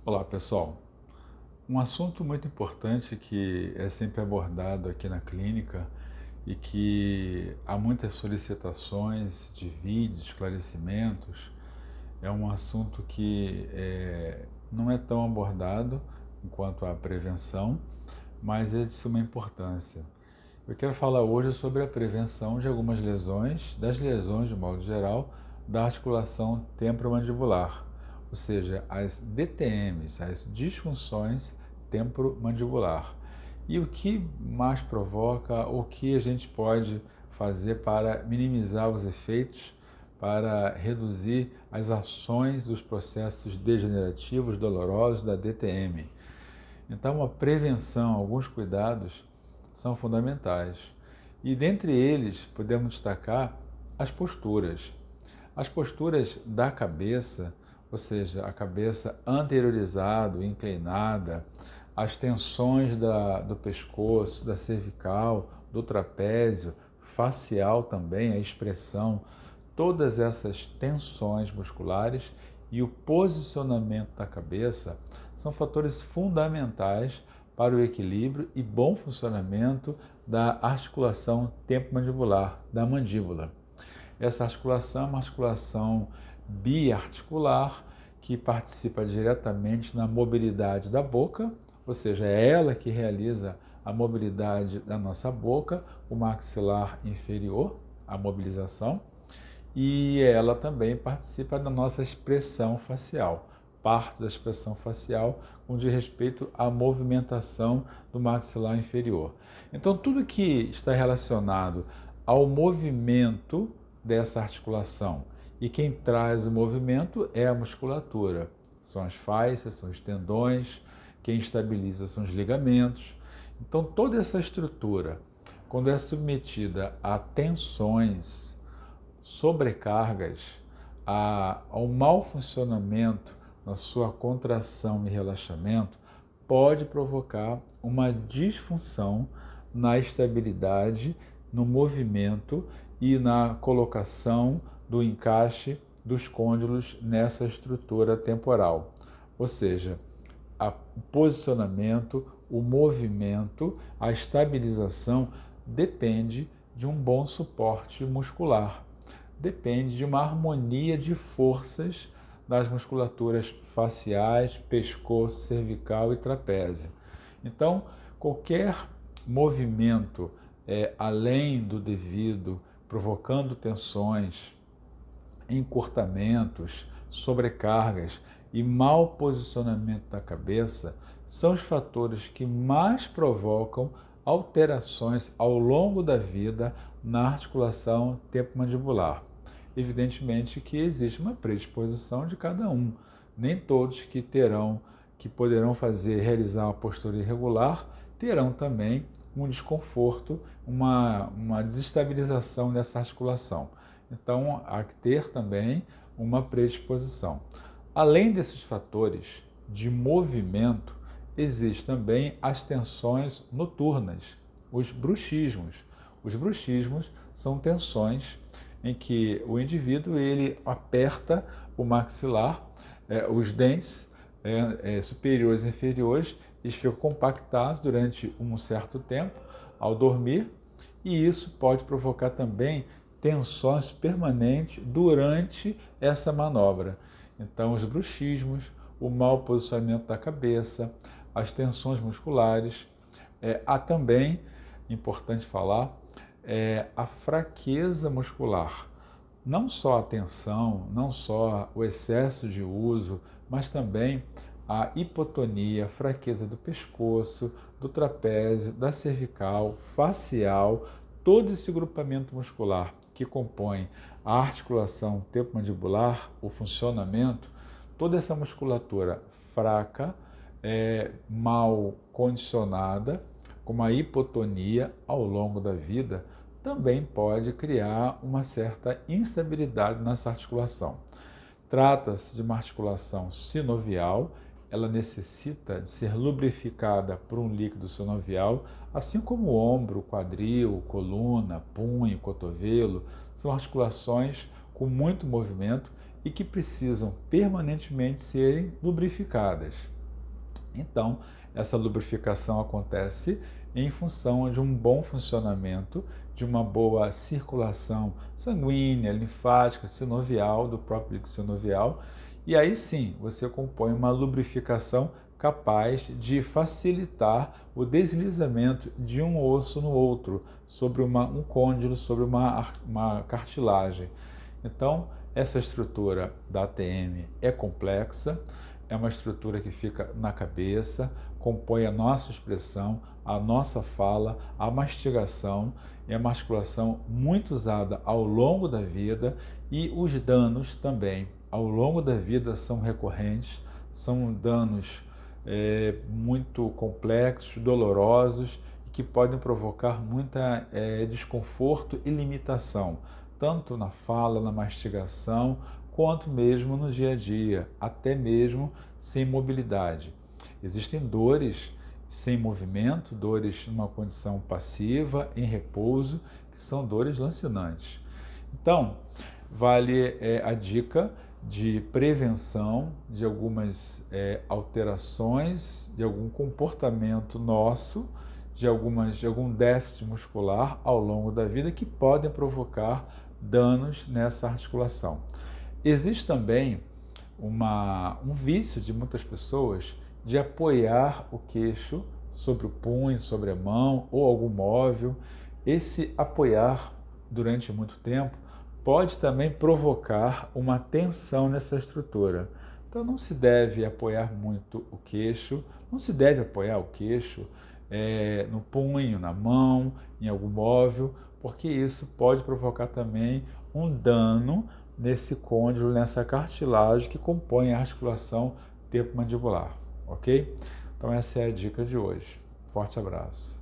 Olá, pessoal. Um assunto muito importante que é sempre abordado aqui na clínica e que há muitas solicitações de vídeos, esclarecimentos, é um assunto que não é tão abordado enquanto a prevenção, mas é de suma importância. Eu quero falar hoje sobre a prevenção de algumas lesões, das lesões de modo geral, da articulação temporomandibular, ou seja, as DTMs, as disfunções temporomandibular. E o que mais provoca, o que a gente pode fazer para minimizar os efeitos, para reduzir as ações dos processos degenerativos dolorosos da DTM. Então, a prevenção, alguns cuidados são fundamentais. E dentre eles, podemos destacar as posturas. As posturas da cabeça, ou seja, a cabeça anteriorizada, inclinada, as tensões do pescoço, da cervical, do trapézio, facial também, a expressão, todas essas tensões musculares e o posicionamento da cabeça são fatores fundamentais para o equilíbrio e bom funcionamento da articulação temporomandibular, da mandíbula. Essa articulação é uma articulação biarticular que participa diretamente na mobilidade da boca, ou seja, é ela que realiza a mobilidade da nossa boca, o maxilar inferior, a mobilização, e ela também participa da nossa expressão facial, parte da expressão facial com diz respeito à movimentação do maxilar inferior. Então, tudo que está relacionado ao movimento dessa articulação, e quem traz o movimento é a musculatura, são as fáscias, são os tendões, quem estabiliza são os ligamentos. Então, toda essa estrutura, quando é submetida a tensões, sobrecargas, ao mau funcionamento na sua contração e relaxamento, pode provocar uma disfunção na estabilidade, no movimento e na colocação do encaixe dos côndilos nessa estrutura temporal. Ou seja, o posicionamento, o movimento, a estabilização depende de um bom suporte muscular. Depende de uma harmonia de forças das musculaturas faciais, pescoço, cervical e trapézio. Então, qualquer movimento além do devido, provocando tensões, encurtamentos, sobrecargas e mau posicionamento da cabeça são os fatores que mais provocam alterações ao longo da vida na articulação temporomandibular. Evidentemente que existe uma predisposição de cada um. Nem todos que poderão realizar uma postura irregular, terão também um desconforto, uma desestabilização dessa articulação. Então, há que ter também uma predisposição. Além desses fatores de movimento, existem também as tensões noturnas, os bruxismos. Os bruxismos são tensões em que o indivíduo ele aperta o maxilar, os dentes superiores e inferiores, eles ficam compactados durante um certo tempo ao dormir, e isso pode provocar também tensões permanentes durante essa manobra. Então, os bruxismos, o mau posicionamento da cabeça, as tensões musculares, há também, importante falar, a fraqueza muscular. Não só a tensão, não só o excesso de uso, mas também a hipotonia, fraqueza do pescoço, do trapézio, da cervical, facial, todo esse grupamento muscular que compõe a articulação temporomandibular, o funcionamento, toda essa musculatura fraca, mal condicionada, com uma hipotonia ao longo da vida, também pode criar uma certa instabilidade nessa articulação. Trata-se de uma articulação sinovial, ela necessita de ser lubrificada por um líquido sinovial, assim como o ombro, quadril, coluna, punho, cotovelo, são articulações com muito movimento e que precisam permanentemente serem lubrificadas. Então, essa lubrificação acontece em função de um bom funcionamento, de uma boa circulação sanguínea, linfática, sinovial, do próprio líquido sinovial, e aí sim você compõe uma lubrificação capaz de facilitar o deslizamento de um osso no outro, sobre um côndilo, sobre uma cartilagem. Então, essa estrutura da ATM é complexa, é uma estrutura que fica na cabeça, compõe a nossa expressão, a nossa fala, a mastigação, é uma articulação muito usada ao longo da vida e os danos também ao longo da vida são recorrentes, são danos muito complexos, dolorosos, que podem provocar muita desconforto e limitação, tanto na fala, na mastigação, quanto mesmo no dia a dia, até mesmo sem mobilidade. Existem dores sem movimento, dores numa condição passiva, em repouso, que são dores lancinantes. Então, vale a dica de prevenção de algumas alterações, de algum comportamento nosso, de algum déficit muscular ao longo da vida que podem provocar danos nessa articulação. Existe também um vício de muitas pessoas de apoiar o queixo sobre o punho, sobre a mão ou algum móvel. Esse apoiar durante muito tempo pode também provocar uma tensão nessa estrutura. Então não se deve apoiar muito o queixo, não se deve apoiar o queixo no punho, na mão, em algum móvel, porque isso pode provocar também um dano nesse côndilo, nessa cartilagem que compõe a articulação temporomandibular, ok? Então essa é a dica de hoje. Forte abraço.